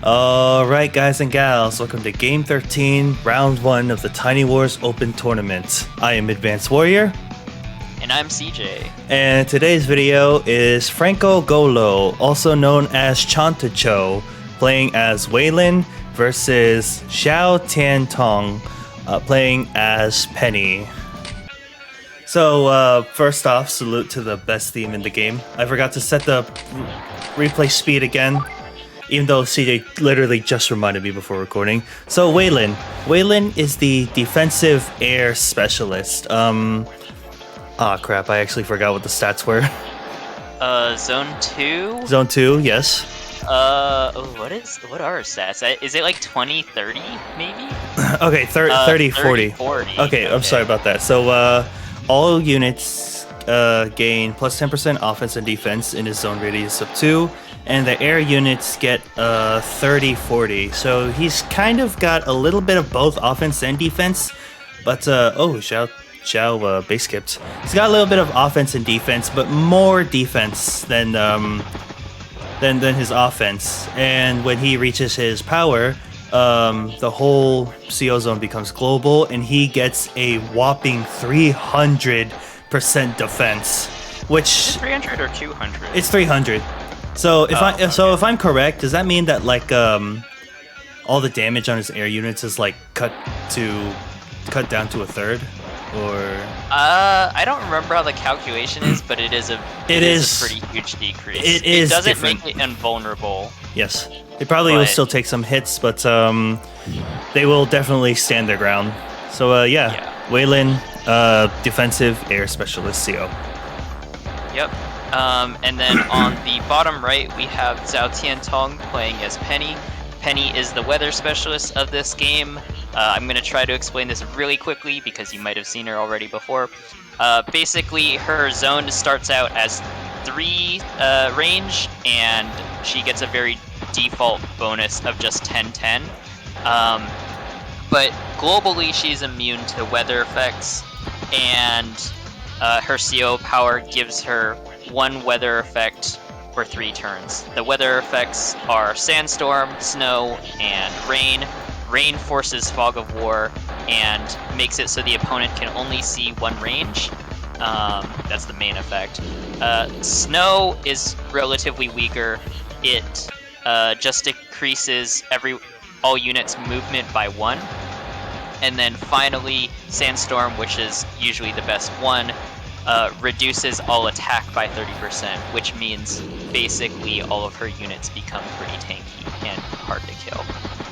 Alright guys and gals, welcome to Game 13, Round 1 of the Tiny Wars Open Tournament. I am Advanced Warrior. And I'm CJ. And today's video is Francogollo, also known as Zhaotiantong, playing as Waylon versus zhaotiantong, playing as Penny. So, first off, salute to the best theme in the game. I forgot to set the replay speed again, even though CJ literally just reminded me before recording. So, Waylon. Waylon is the defensive air specialist. Ah, crap, I actually forgot what the stats were. Zone 2? Zone 2, yes. What are stats? Is it like 20, 30, maybe? Okay, 30, 40. 40. Okay, I'm sorry about that. So, all units gain plus 10% offense and defense in a zone radius of 2, and the air units get 30, 40. So he's kind of got a little bit of both offense and defense, but Zhao base skipped. He's got a little bit of offense and defense, but more defense than his offense. And when he reaches his power, the whole CO zone becomes global, and he gets a whopping 300% defense, which is it 300 or 200? It's 300. So if I'm correct, does that mean that like all the damage on his air units is like cut down to a third, or? I don't remember how the calculation is, but it is a pretty huge decrease. It doesn't different. make it invulnerable. Yes, it probably will still take some hits, but they will definitely stand their ground. So yeah. Waylon, defensive air specialist CO. Yep. And then on the bottom right, we have Zhaotiantong playing as Penny. Penny is the weather specialist of this game. I'm going to try to explain this really quickly because you might have seen her already before. Basically, her zone starts out as 3 range, and she gets a very default bonus of just 10-10. But globally, she's immune to weather effects, and her CO power gives her 1 weather effect for 3 turns. The weather effects are sandstorm, snow, and rain. Rain forces fog of war and makes it so the opponent can only see 1 range. That's the main effect. Snow is relatively weaker. It just decreases all units' movement by 1. And then finally, Sandstorm, which is usually the best one, reduces all attack by 30%, which means basically all of her units become pretty tanky and hard to kill.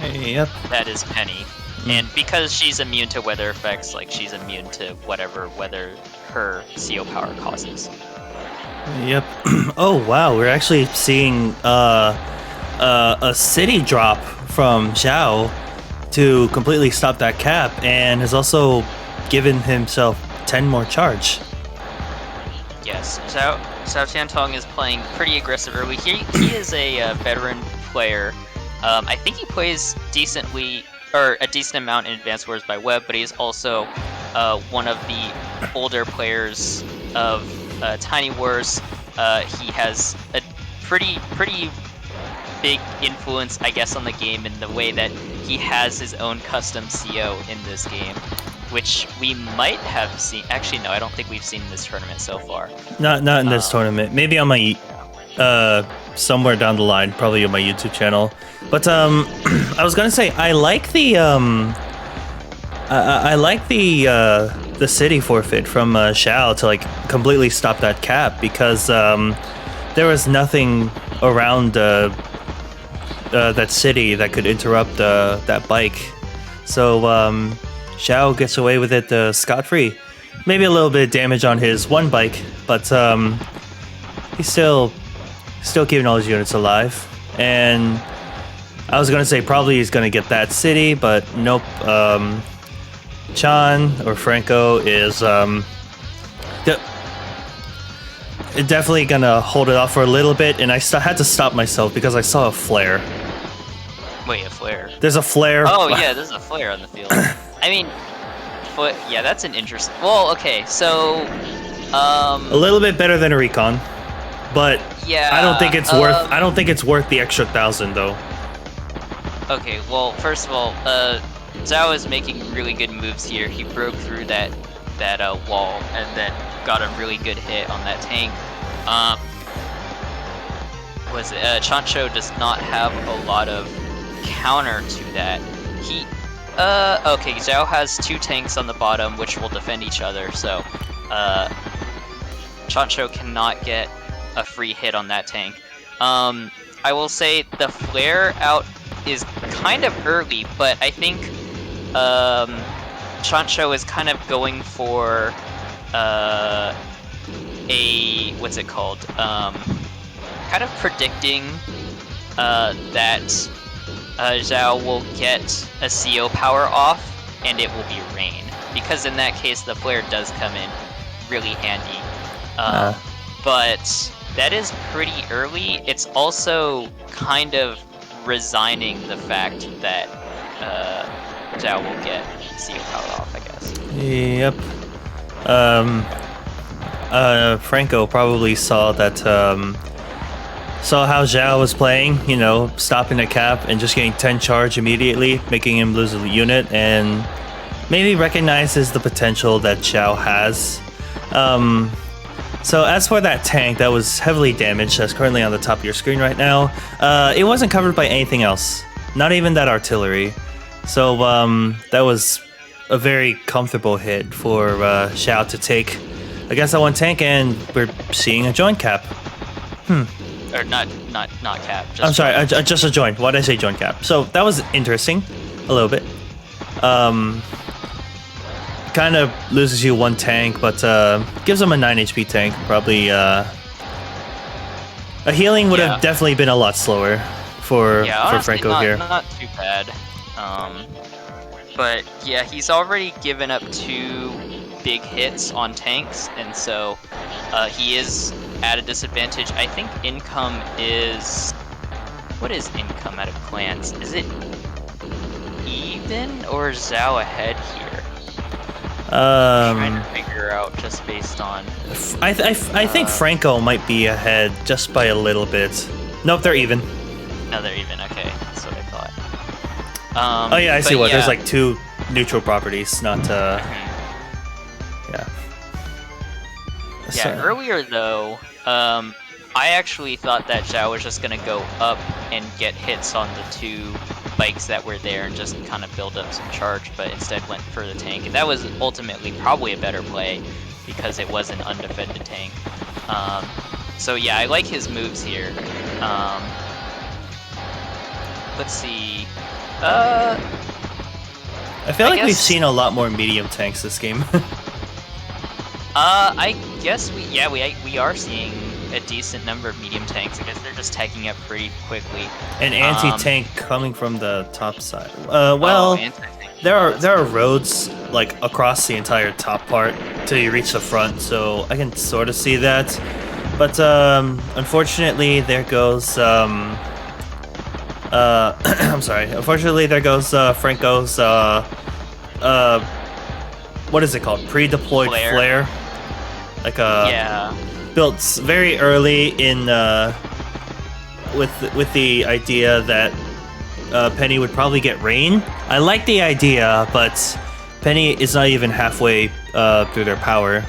Yep. That is Penny. And because she's immune to weather effects, like she's immune to whatever weather her CO power causes. Yep. Oh wow, we're actually seeing a city drop from Zhao to completely stop that cap, and has also given himself 10 more charge. Yes, Zhaotiantong is playing pretty aggressive early. He is a veteran player. I think he plays decently, or a decent amount in Advanced Wars by Web, but he's also one of the older players of Tiny Wars. He has a pretty big influence, I guess, on the game in the way that he has his own custom CO in this game, which we might have seen. Actually, no, I don't think we've seen in this tournament so far. Not in this tournament. Maybe on my somewhere down the line, probably on my YouTube channel. But I was gonna say I like the the city forfeit from Zhao to like completely stop that cap, because there was nothing around that city that could interrupt that bike. So Zhao gets away with it scot-free. Maybe a little bit of damage on his 1 bike, but he's still keeping all his units alive. And I was gonna say probably he's gonna get that city, but nope. Chan or Franco is definitely gonna hold it off for a little bit, and I had to stop myself because I saw a flare. Wait, a flare? There's a flare. Oh yeah, there's a flare on the field. I mean, yeah, that's an interesting. Well, okay, so a little bit better than a recon, but yeah, I don't think it's worth the extra 1,000 though. Okay, well, first of all, Zhao is making really good moves here. He broke through that wall and then got a really good hit on that tank. Chancho does not have a lot of counter to that. Okay, Zhao has 2 tanks on the bottom which will defend each other, so Chancho cannot get a free hit on that tank. I will say the flare out is kind of early, but I think Chancho is kind of going for what's it called? Kind of predicting that Zhao will get a CO power off and it will be rain, because in that case the flare does come in really handy. But that is pretty early. It's also kind of resigning the fact that Zhao will get CO power off, I guess. Yep. Franco probably saw that, saw how Zhao was playing, you know, stopping the cap and just getting 10 charge immediately, making him lose a unit, and maybe recognizes the potential that Zhao has. So as for that tank that was heavily damaged, that's currently on the top of your screen right now, it wasn't covered by anything else, not even that artillery. So that was a very comfortable hit for Zhao to take against that one tank, and we're seeing a joint cap. Or not cap. Just I'm sorry, just a joint. Why did I say joint cap? So that was interesting, a little bit. Kind of loses you 1 tank, but gives him a 9 HP tank. Probably a healing would have definitely been a lot slower for Franco here. Not too bad. But yeah, he's already given up 2 big hits on tanks, and so he is at a disadvantage. I think income is... What is income at a glance? Is it even, or is Zhao ahead here? I'm trying to figure out just based on... I think Franco might be ahead just by a little bit. Nope, they're even. No, they're even. Okay, that's what I thought. Oh yeah, I see what. There's like 2 neutral properties, not... Yeah, earlier though, I actually thought that Zhao was just gonna go up and get hits on the 2 bikes that were there and just kind of build up some charge, but instead went for the tank. And that was ultimately probably a better play because it was an undefended tank. So yeah, I like his moves here. Let's see. I feel like we've seen a lot more medium tanks this game. I guess we are seeing a decent number of medium tanks. I guess they're just tagging up pretty quickly. An anti-tank coming from the top side. There are roads like across the entire top part till you reach the front, so I can sort of see that. But unfortunately, there goes I'm sorry. Unfortunately, there goes Franco's what is it called? Pre-deployed flare. Like built very early in with the idea that Penny would probably get rain. I like the idea, but Penny is not even halfway through their power.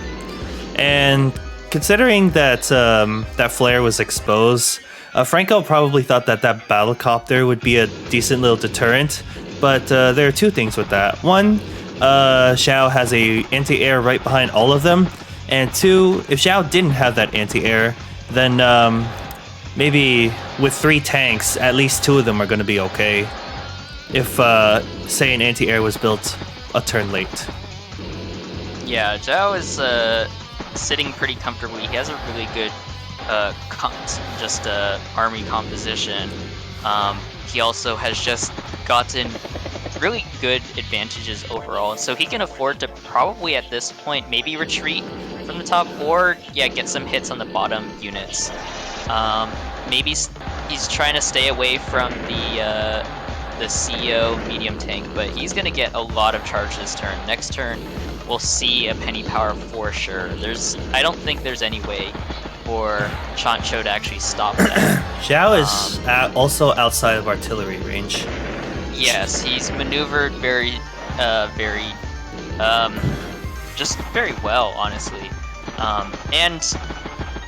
And considering that that flare was exposed, Franco probably thought that battlecopter would be a decent little deterrent. But there are 2 things with that. One, Zhao has a anti-air right behind all of them. And 2, if Zhao didn't have that anti-air, then maybe with 3 tanks, at least 2 of them are going to be okay. If, say, an anti-air was built a turn late. Yeah, Zhao is sitting pretty comfortably. He has a really good army composition. He also has just gotten really good advantages overall, and so he can afford to probably at this point maybe retreat from the top, or get some hits on the bottom units. Maybe he's trying to stay away from the CO medium tank, but he's gonna get a lot of charge this turn. Next turn we'll see a penny power for sure. I don't think there's any way for Chancho to actually stop that. Zhao is also outside of artillery range. Yes, he's maneuvered very, um, just very well, honestly. And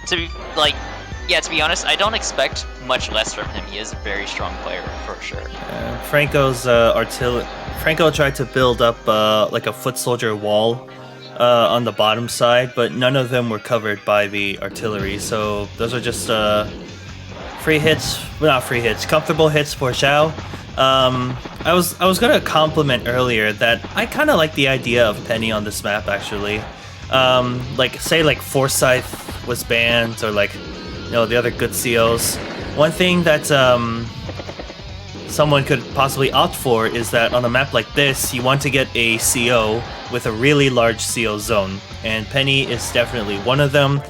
to be like, yeah, to be honest, I don't expect much less from him. He is a very strong player for sure. Franco tried to build up like a foot soldier wall on the bottom side, but none of them were covered by the artillery. So those are just free hits, well, not free hits, comfortable hits for Zhao. I was gonna compliment earlier that I kind of like the idea of Penny on this map actually. Like say like Forsyth was banned or like the other good COs. One thing that someone could possibly opt for is that on a map like this, you want to get a CO with a really large CO zone, and Penny is definitely one of them.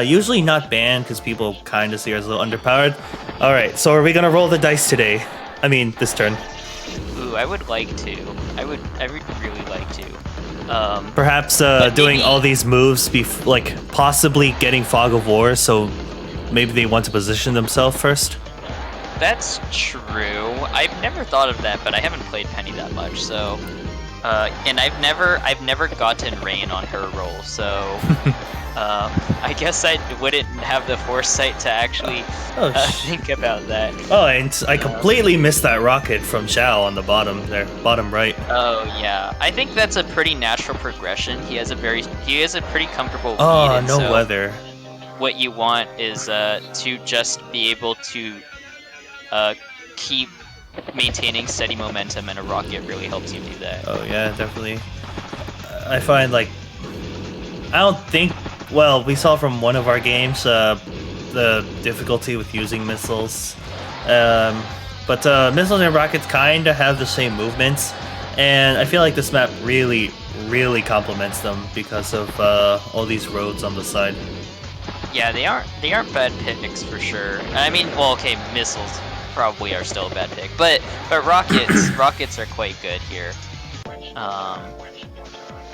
Usually not banned because people kind of see her as a little underpowered. All right, so are we gonna roll the dice today? I mean, this turn. Ooh, I would like to. I would really like to. Perhaps doing maybe... all these moves, like possibly getting Fog of War, so maybe they want to position themselves first. That's true. I've never thought of that, but I haven't played Penny that much, so. And I've never gotten Rain on her roll, so. I guess I wouldn't have the foresight to actually think about that. Oh, and I completely missed that rocket from Zhao on the bottom there, bottom right. Oh yeah, I think that's a pretty natural progression. He has a pretty comfortable lead. Oh, no so weather. What you want is to just be able to keep maintaining steady momentum, and a rocket really helps you do that. Oh yeah, definitely. I find like I don't think. Well, we saw from one of our games the difficulty with using missiles, but missiles and rockets kind of have the same movements, and I feel like this map really complements them because of all these roads on the side. Yeah, they aren't bad picks for sure. I mean, well, okay, missiles probably are still a bad pick, but rockets are quite good here.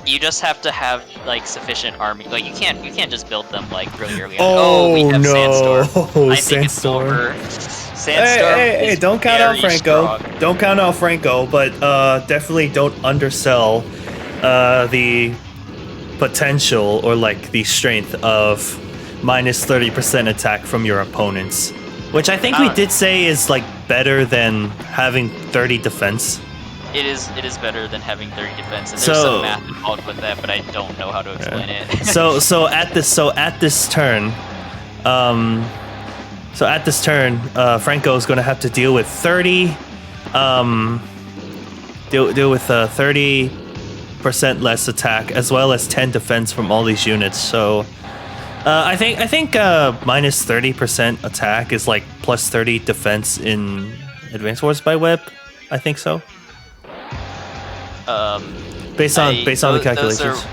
You just have to have like sufficient army. Like you can't just build them like really early on. Oh, we have no. Sandstorm. I think Sandstorm. it's over. Sandstorm. Hey, don't count out Franco. Strong. Don't count out Franco, but definitely don't undersell the potential or like the strength of minus 30% attack from your opponents, which I think we did say is like better than having 30 defense. It is better than having 30 defense, and there's some math involved with that, but I don't know how to explain it. so at this turn, Franco is going to have to deal with 30, deal with 30% less attack as well as 10 defense from all these units. So I think minus 30% attack is like plus 30 defense in Advanced Wars by Web. I think so. Based on the calculations.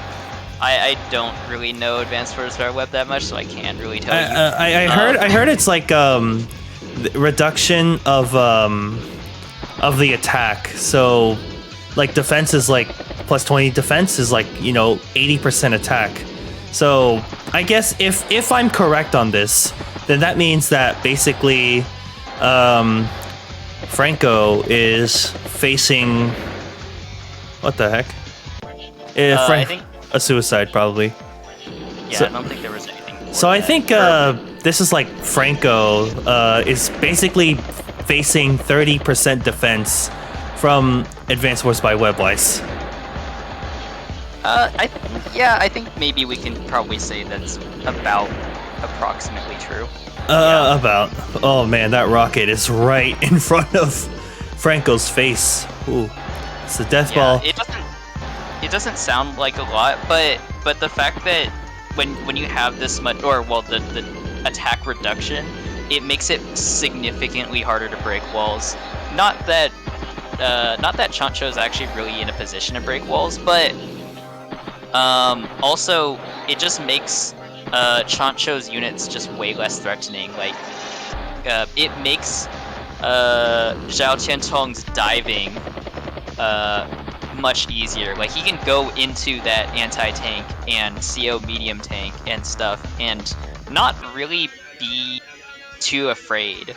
I don't really know Advanced Wars by Web that much, so I can't really tell you. I heard it's like reduction of the attack. So like defense is like plus 20 defense is like 80% attack. So I guess if I'm correct on this, then that means that basically Franco is facing what the heck? I think a suicide probably. Yeah, so, I don't think there was anything. So I think this is like Franco is basically facing 30% defense from Advanced Wars by Webwise. I think maybe we can probably say that's about approximately true. About. Oh man, that rocket is right in front of Franco's face. Ooh, it's a death ball. It doesn't sound like a lot, but the fact that when you have this much, the attack reduction, it makes it significantly harder to break walls. Not that Chancho is actually really in a position to break walls, but also it just makes Chancho's units just way less threatening. Like it makes Zhaotiantong's diving much easier. Like he can go into that anti-tank and CO medium tank and stuff and not really be too afraid.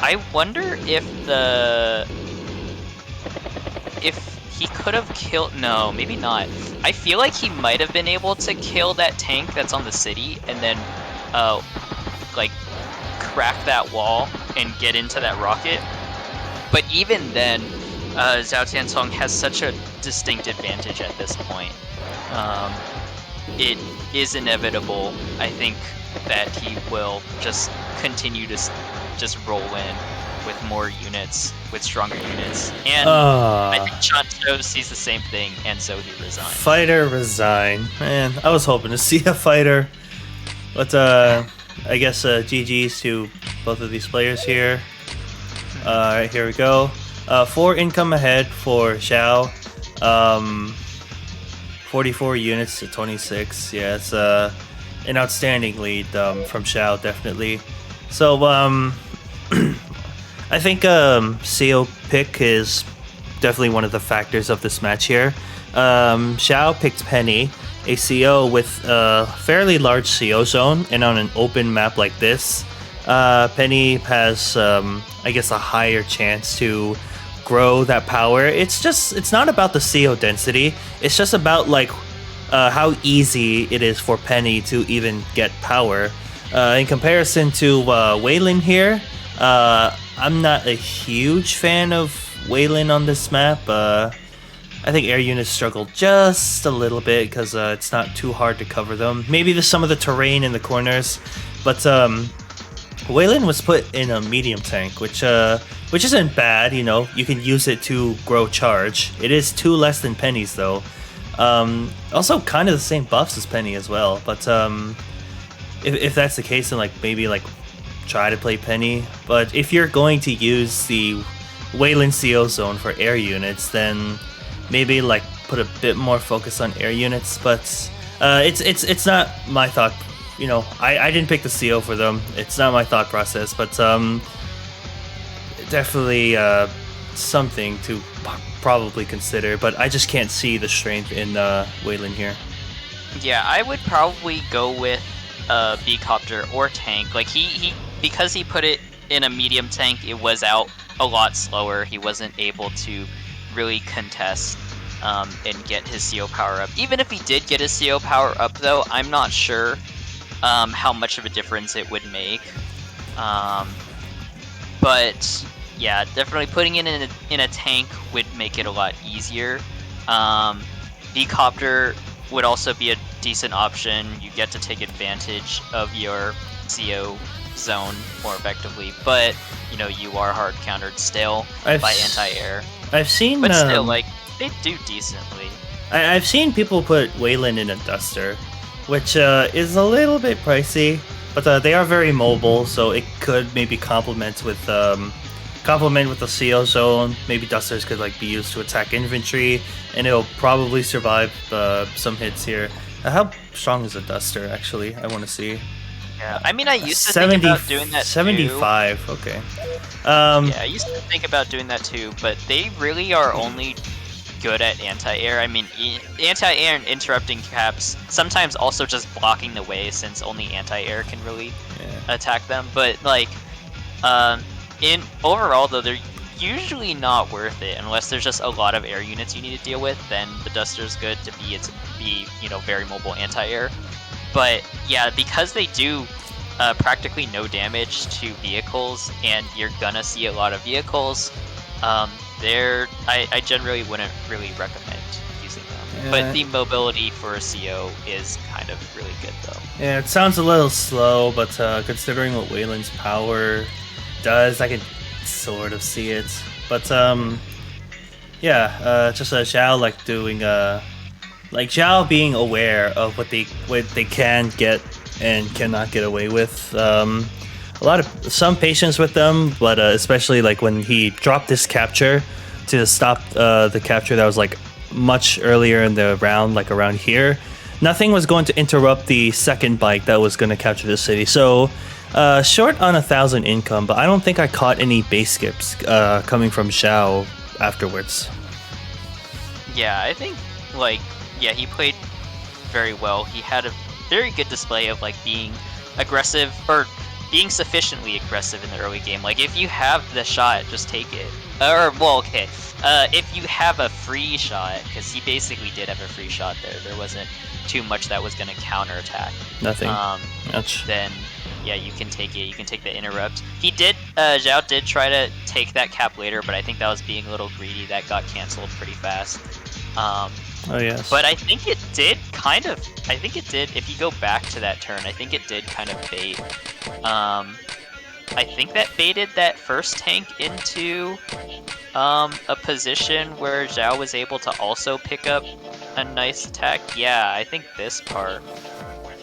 I wonder if he could have killed. No, maybe not. I feel like he might have been able to kill that tank that's on the city, and then, like, crack that wall and get into that rocket. But even then, Zhaotiantong has such a distinct advantage at this point. It is inevitable, I think, that he will just continue to just roll in with more units, with stronger units. And I think Chanto sees the same thing, and so he resigns. Fighter resign. Man, I was hoping to see a fighter. But I guess GG's to both of these players here. Alright, here we go. 4 income ahead for Zhao. 44 units to 26. Yeah, it's an outstanding lead from Zhao, definitely. So, I think CO pick is definitely one of the factors of this match here. Zhao picked Penny, a CO with a fairly large CO zone, and on an open map like this, Penny has, I guess, a higher chance to grow that power. It's not about the CO density. It's just about like how easy it is for Penny to even get power. In comparison to Waylon here, I'm not a huge fan of Waylon on this map. I think air units struggle just a little bit because it's not too hard to cover them. Maybe there's some of the terrain in the corners, but Waylon was put in a medium tank, which isn't bad. You know, you can use it to grow charge. It is 2 less than Penny's though. Also, kind of the same buffs as Penny as well. But if that's the case, then like maybe like try to play Penny. But if you're going to use the Waylon CO zone for air units, then maybe like put a bit more focus on air units. But it's not my thought. You know, I didn't pick the CO for them. It's not my thought process. But definitely something to probably consider. But I just can't see the strength in Waylon here. Yeah, I would probably go with B-copter or tank. Like he because he put it in a medium tank, it was out a lot slower. He wasn't able to really contest and get his CO power up. Even if he did get his CO power up, though, I'm not sure how much of a difference it would make. But yeah, definitely putting it in a tank would make it a lot easier. B-copter would also be a decent option. You get to take advantage of your CO zone more effectively, but you know you are hard countered still by anti-air. I've seen, but still, like they do decently. I've seen people put Waylon in a Duster, which is a little bit pricey, but they are very mobile, so it could maybe complement with the CO zone. Maybe Dusters could like be used to attack infantry, and it'll probably survive some hits here. How strong is a Duster, actually? I want to see. Yeah, I mean, I used to think about doing that 75, too. Okay. Yeah, I used to think about doing that too, but they really are only good at anti-air. I mean, anti-air and interrupting caps, sometimes also just blocking the way, since only anti-air can really attack them. But like, in overall though, they're usually not worth it unless there's just a lot of air units you need to deal with. Then the Duster's good to be you know, very mobile anti-air. But yeah, because they do practically no damage to vehicles, and you're gonna see a lot of vehicles, I generally wouldn't really recommend using them. Yeah. But the mobility for a CO is kind of really good though. Yeah, it sounds a little slow, but considering what Waylon's power does, I can sort of see it. But yeah, just Zhao like doing like Zhao being aware of what they can get and cannot get away with. Some patience with them, but especially like when he dropped this capture to stop the capture that was like much earlier in the round, like around here. Nothing was going to interrupt the second bike that was going to capture the city. So short on 1,000 income, but I don't think I caught any base skips coming from Zhao afterwards. Yeah, I think like. Yeah, he played very well. He had a very good display of like being aggressive, or being sufficiently aggressive in the early game. Like, if you have the shot, just take it. Or, well, okay. If you have a free shot, because he basically did have a free shot there. There wasn't too much that was going to counterattack. Nothing much. Then, yeah, you can take it. You can take the interrupt. He did, Zhao did try to take that cap later, but I think that was being a little greedy. That got canceled pretty fast. Oh, yes. But I think it did kind of, if you go back to that turn, I think it did kind of bait. I think that baited that first tank into a position where Zhao was able to also pick up a nice attack. Yeah, I think this part.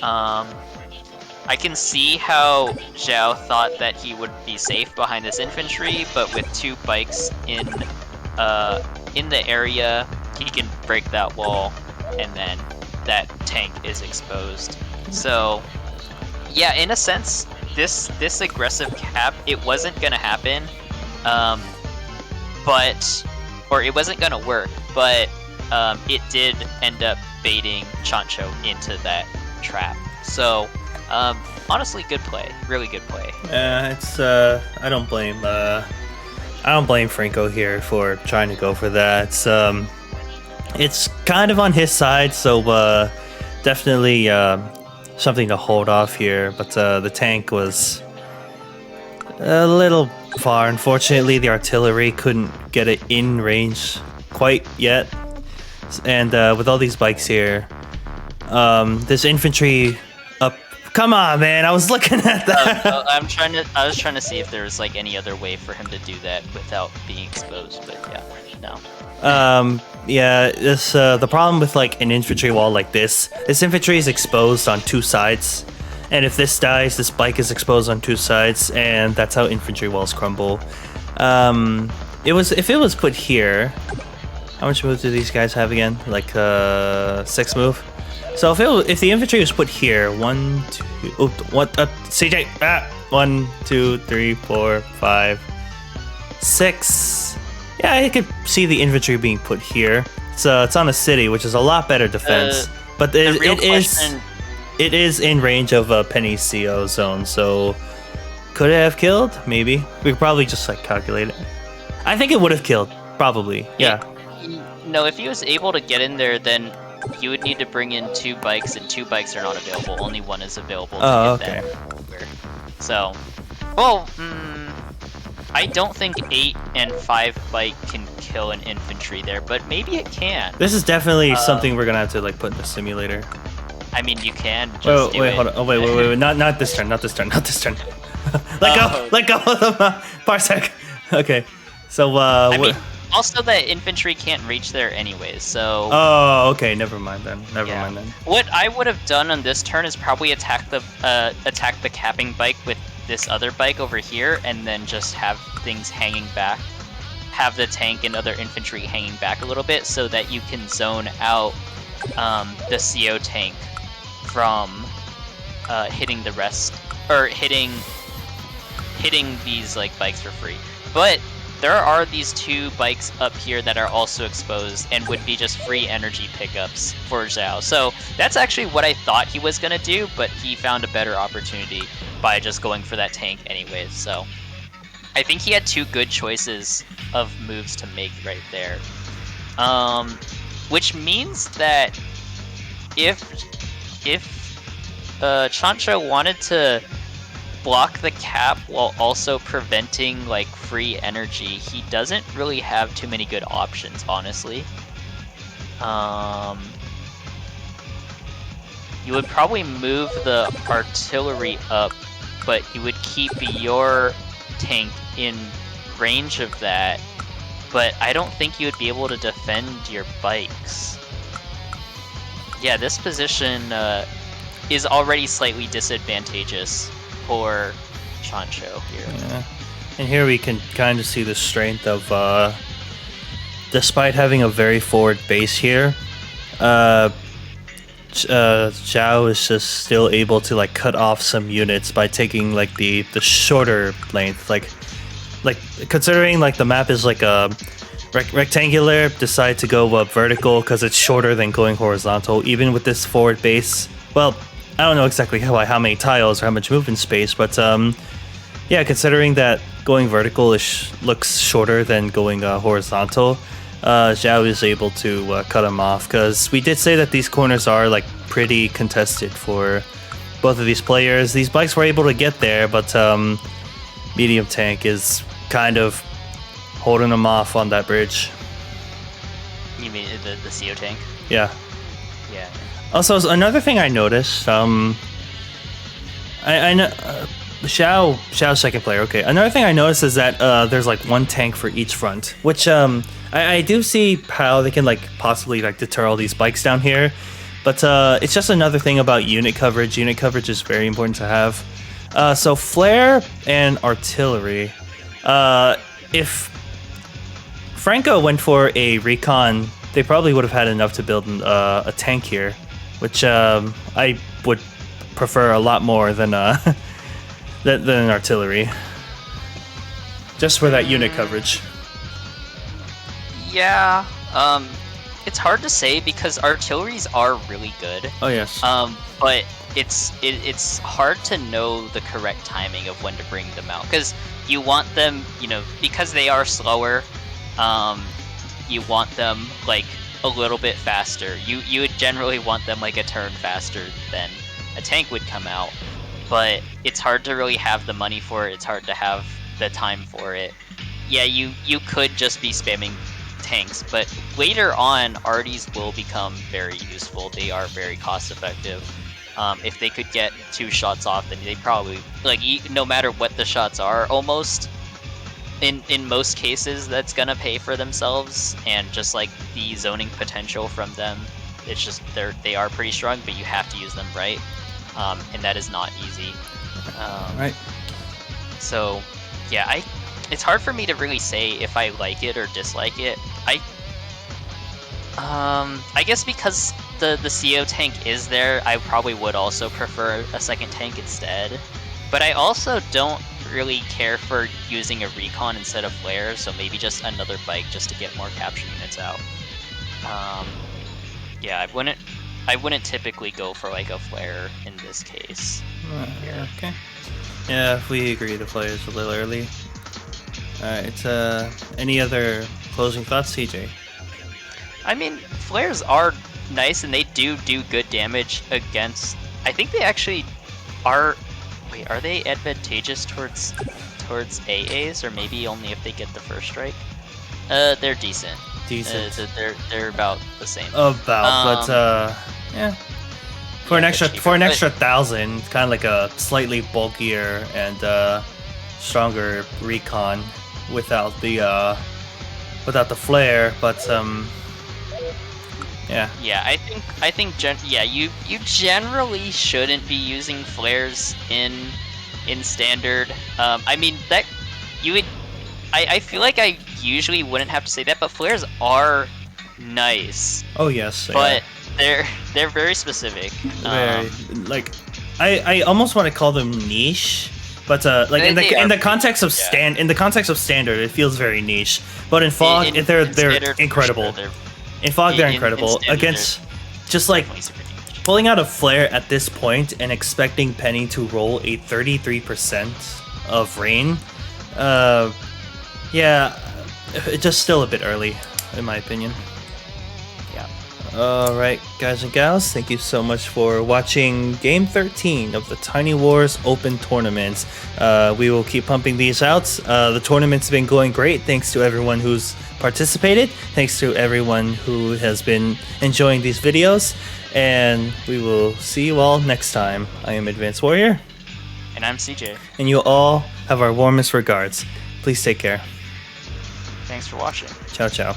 I can see how Zhao thought that he would be safe behind this infantry, but with 2 bikes in the area, he can break that wall, and then that tank is exposed. So, yeah, in a sense, this aggressive cap, it wasn't gonna happen, or it wasn't gonna work, but it did end up baiting Chancho into that trap. So, honestly, good play, really good play. It's I don't blame Franco here for trying to go for that. It's kind of on his side, so definitely something to hold off here. But the tank was a little far. Unfortunately, the artillery couldn't get it in range quite yet. And with all these bikes here, this infantry up. Come on, man! I was looking at that. I was trying to see if there was like any other way for him to do that without being exposed, but yeah, no. Yeah, this the problem with like an infantry wall like this infantry is exposed on 2 sides, and if this dies, this bike is exposed on 2 sides, and that's how infantry walls crumble. If it was put here, how much move do these guys have again? Like 6 move. So if the infantry was put here, 1, 2, oh, what? CJ, 1, 2, 3, 4, 5, 6. Yeah, I could see the infantry being put here. It's on a city, which is a lot better defense, but it is in range of Penny's CO zone. So could it have killed? Maybe we could probably just like calculate it. I think it would have killed, probably. Yeah. No, if he was able to get in there, then you would need to bring in 2 bikes, and 2 bikes are not available. Only 1 is available to get that. So, well, I don't think 8 and 5 bike can kill an infantry there, but maybe it can. This is definitely something we're gonna have to like put in the simulator. I mean, you can just do it. Hold on. Oh, wait. Not this turn. Not this turn. Let go of the Parsec. Okay. So, I mean, also that infantry can't reach there anyways, so... Oh, okay, never mind then. Never mind then. What I would have done on this turn is probably attack the capping bike with this other bike over here, and then just have things hanging back. Have the tank and other infantry hanging back a little bit, so that you can zone out the CO tank from hitting the rest, or hitting these like bikes for free. But there are these 2 bikes up here that are also exposed and would be just free energy pickups for Zhao. So that's actually what I thought he was going to do, but he found a better opportunity by just going for that tank anyways. So I think he had 2 good choices of moves to make right there. Which means that if Chancho wanted to block the cap while also preventing like free energy, he doesn't really have too many good options, honestly. You would probably move the artillery up, but you would keep your tank in range of that, but I don't think you would be able to defend your bikes. Yeah, this position is already slightly disadvantageous for Chancho here. Yeah. And here we can kind of see the strength of, despite having a very forward base here, Zhao is just still able to like cut off some units by taking like the shorter length. Like considering like the map is like a rectangular, decide to go vertical because it's shorter than going horizontal. Even with this forward base, well, I don't know exactly how many tiles or how much movement space, but yeah, considering that going vertical looks shorter than going horizontal, Zhao is able to cut him off, because we did say that these corners are like pretty contested for both of these players. These bikes were able to get there, but medium tank is kind of holding them off on that bridge. You mean the CO tank? Yeah. Yeah. Also, another thing I noticed, I know Xiao's second player. Okay, another thing I noticed is that there's like one tank for each front, which I do see how they can like possibly like deter all these bikes down here, but it's just another thing about unit coverage. Unit coverage is very important to have. So flare and artillery. If Franco went for a recon, they probably would have had enough to build a tank here, which I would prefer a lot more than than artillery, just for that unit coverage. Yeah, it's hard to say because artilleries are really good. Oh yes. But it's hard to know the correct timing of when to bring them out, because you want them, because they are slower. You want them like a little bit faster. You would generally want them like a turn faster than a tank would come out. But it's hard to really have the money for it. It's hard to have the time for it. Yeah, you could just be spamming tanks, but later on, arties will become very useful. They are very cost effective. If they could get 2 shots off, then they probably, like, no matter what the shots are, almost, in most cases, that's gonna pay for themselves, and just like the zoning potential from them, it's just they are pretty strong, but you have to use them right. And that is not easy. Right. So, yeah, it's hard for me to really say if I like it or dislike it. I guess because the CO tank is there, I probably would also prefer a second tank instead. But I also don't really care for using a recon instead of flare, so maybe just another bike just to get more capture units out. Yeah, I wouldn't typically go for like a flare in this case. Okay. Yeah, if we agree the flare is a little early. Alright, any other closing thoughts, TJ? I mean, flares are nice and they do good damage against... I think they actually are... Wait, are they advantageous towards AAs, or maybe only if they get the first strike? They're decent. They're about the same. But yeah. For an extra 1,000, it's kind of like a slightly bulkier and stronger recon without the flare, but yeah. Yeah, I think you generally shouldn't be using flares in standard. I mean that you would. I feel like I usually wouldn't have to say that, but flares are nice. Oh yes. But they're very specific. Very like I almost want to call them niche, but like in the context of standard, it feels very niche. But in fog, they're incredible. In fog, they're incredible. Against just like pulling out a flare at this point and expecting Penny to roll a 33% of rain. Yeah, it's just still a bit early, in my opinion. Yeah. Alright, guys and gals, thank you so much for watching Game 13 of the Tiny Wars Open Tournaments. We will keep pumping these out. The tournament's been going great, thanks to everyone who's participated. Thanks to everyone who has been enjoying these videos. And we will see you all next time. I am Advanced Warrior. And I'm CJ. And you all have our warmest regards. Please take care. Thanks for watching. Ciao, ciao.